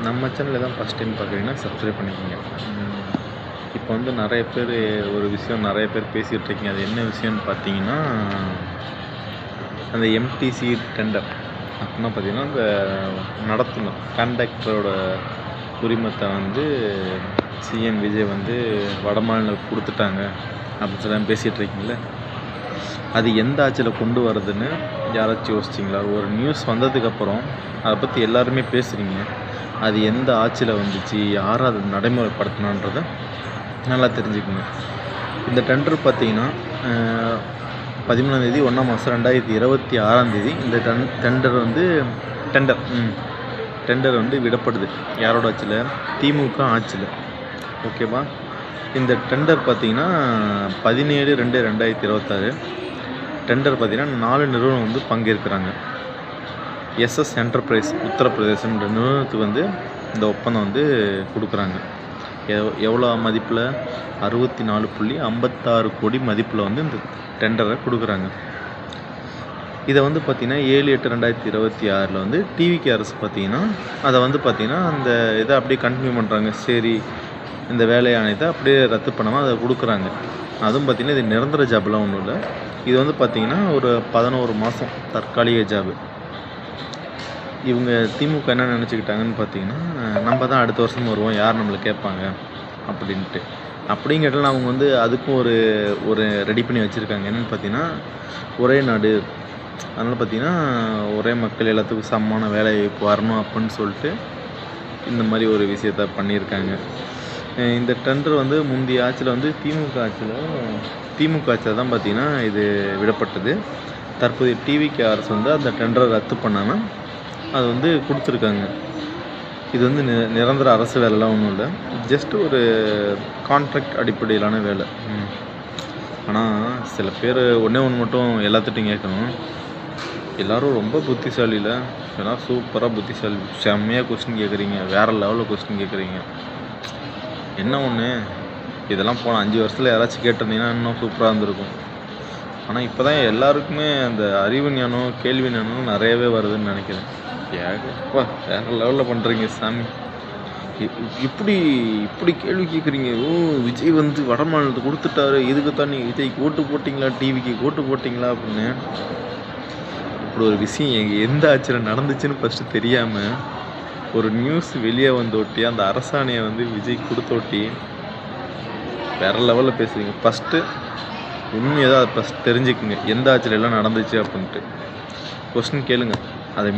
நம்ம சேனலை தான் ஃபஸ்ட் டைம் பார்க்குறீங்கன்னா சப்ஸ்கிரைப் பண்ணிக்கோங்க. இப்போ வந்து நிறைய பேர் ஒரு விஷயம் நிறைய பேர் பேசிகிட்டு இருக்கீங்க. அது என்ன விஷயம்னு பார்த்தீங்கன்னா, அந்த எம்டிசி டெண்டர் அப்படின்னா பார்த்தீங்கன்னா, அந்த நடத்துனர் கண்டக்டரோட உரிமத்தை வந்து சிஎம் விஜய் வந்து வடமாநிலம் கொடுத்துட்டாங்க அப்படின்னு சொல்லி பேசிகிட்டு இருக்கீங்களே, அது எந்த ஆட்சியில் கொண்டு வரதுன்னு யாராச்சும் யோசிச்சிங்களா? ஒரு நியூஸ் வந்ததுக்கப்புறம் அதை பற்றி எல்லாருமே பேசுகிறீங்க. அது எந்த ஆட்சியில் வந்துச்சு, யார் அதை நடைமுறைப்படுத்தினான்றதை நல்லா தெரிஞ்சுக்கங்க. இந்த டெண்டர் பார்த்தீங்கன்னா 13 1 மாதம் 2026 இந்த டெண்டர் வந்து விடப்படுது. யாரோட ஆட்சியில்? திமுக ஆட்சியில். ஓகேவா? இந்த டெண்டர் பார்த்தீங்கன்னா 17/2/2026 டெண்டர் பார்த்தீங்கன்னா 4 நிறுவனம் வந்து பங்கேற்கிறாங்க. எஸ்எஸ் என்டர்பிரைஸ் உத்தரப்பிரதேசம்ன்ற நிறுவனத்துக்கு வந்து இந்த ஒப்பந்தம் வந்து கொடுக்குறாங்க. எவ்வளோ மதிப்பில்? 64.56 கோடி மதிப்பில் வந்து இந்த டெண்டரை கொடுக்குறாங்க. இதை வந்து பார்த்திங்கன்னா 7/8/2026 வந்து டிவிகே அரசு பார்த்திங்கன்னா அதை வந்து பார்த்திங்கன்னா அந்த இதை அப்படியே கண்டினியூ பண்ணுறாங்க. சரி, இந்த வேலை ஆணையத்தை அப்படியே ரத்து பண்ணாமல் அதை கொடுக்குறாங்க. அதுவும் பார்த்திங்கன்னா இது நிரந்தர ஜாப்லாம் ஒன்றும் இல்லை. இது வந்து பார்த்திங்கன்னா ஒரு 11 மாதம் தற்காலிக ஜாபு. இவங்க திமுக என்ன நினச்சிக்கிட்டாங்கன்னு பார்த்தீங்கன்னா, நம்ம தான் அடுத்த வருஷம் வருவோம், யார் நம்மளை கேட்பாங்க அப்படின்ட்டு. அப்படிங்கிறதுல அவங்க வந்து அதுக்கும் ஒரு ரெடி பண்ணி வச்சுருக்காங்க. என்னென்னு பார்த்தீங்கன்னா, ஒரே நாடு, அதனால் பார்த்திங்கன்னா ஒரே மக்கள் எல்லாத்துக்கும் சமமான வேலை வரணும் அப்படின்னு சொல்லிட்டு இந்த மாதிரி ஒரு விஷயத்த பண்ணியிருக்காங்க. இந்த டெண்டர் வந்து முந்தைய ஆட்சியில் வந்து திமுக ஆட்சியில் தான் பார்த்திங்கன்னா இது விடப்பட்டது. தற்போதைய டிவிகே அரசு வந்து அந்த டெண்டரை ரத்து பண்ணாமல் அது வந்து கொடுத்துருக்காங்க. இது வந்து நிரந்தர அரசு வேலைலாம் ஒன்றும் இல்லை, ஜஸ்ட் ஒரு கான்ட்ராக்ட் அடிப்படையிலான வேலை. ஆனால் சில பேர் ஒன்று மட்டும் எல்லாத்துட்டையும் கேட்கணும், எல்லோரும் ரொம்ப புத்திசாலியில், எல்லாம் சூப்பராக புத்திசாலி, செம்மையாக கொஸ்டின் கேட்குறீங்க, வேறு லெவலில் கொஸ்டின் கேட்குறீங்க. என்ன ஒன்று, இதெல்லாம் போன 5 வருஷத்தில் யாராச்சும் கேட்டிருந்தீங்கன்னா இன்னும் சூப்பராக இருந்திருக்கும். ஆனால் இப்போ தான் எல்லாருக்குமே அந்த அறிவு ஞானம், கேள்வி ஞானம் நிறையவே வருதுன்னு நினைக்கிறேன். ஏகப்பா வேறு லெவலில் பண்ணுறீங்க சாமி. இப்படி கேள்வி கேட்குறீங்க. விஜய் வந்து வட மாநிலத்தை கொடுத்துட்டாரு, இதுக்கு தான் நீங்கள் விஜய்க்கு ஓட்டு போட்டிங்களா, டிவிக்கு ஓட்டு போட்டிங்களா அப்படின்னு. இப்படி ஒரு விஷயம் எந்த ஆட்சியில் நடந்துச்சுன்னு ஃபஸ்ட்டு தெரியாமல் ஒரு நியூஸ் வெளியே வந்தோட்டி அந்த அரசாணையை வந்து விஜய் கொடுத்தோட்டி வேறு லெவலில் பேசுகிறீங்க. ஃபஸ்ட்டு உண்மையை தான் அதை ஃபஸ்ட் தெரிஞ்சுக்குங்க, எந்த ஆட்சியில் எல்லாம் நடந்துச்சு அப்படின்ட்டு. கொஸ்டின் கேளுங்க, அதை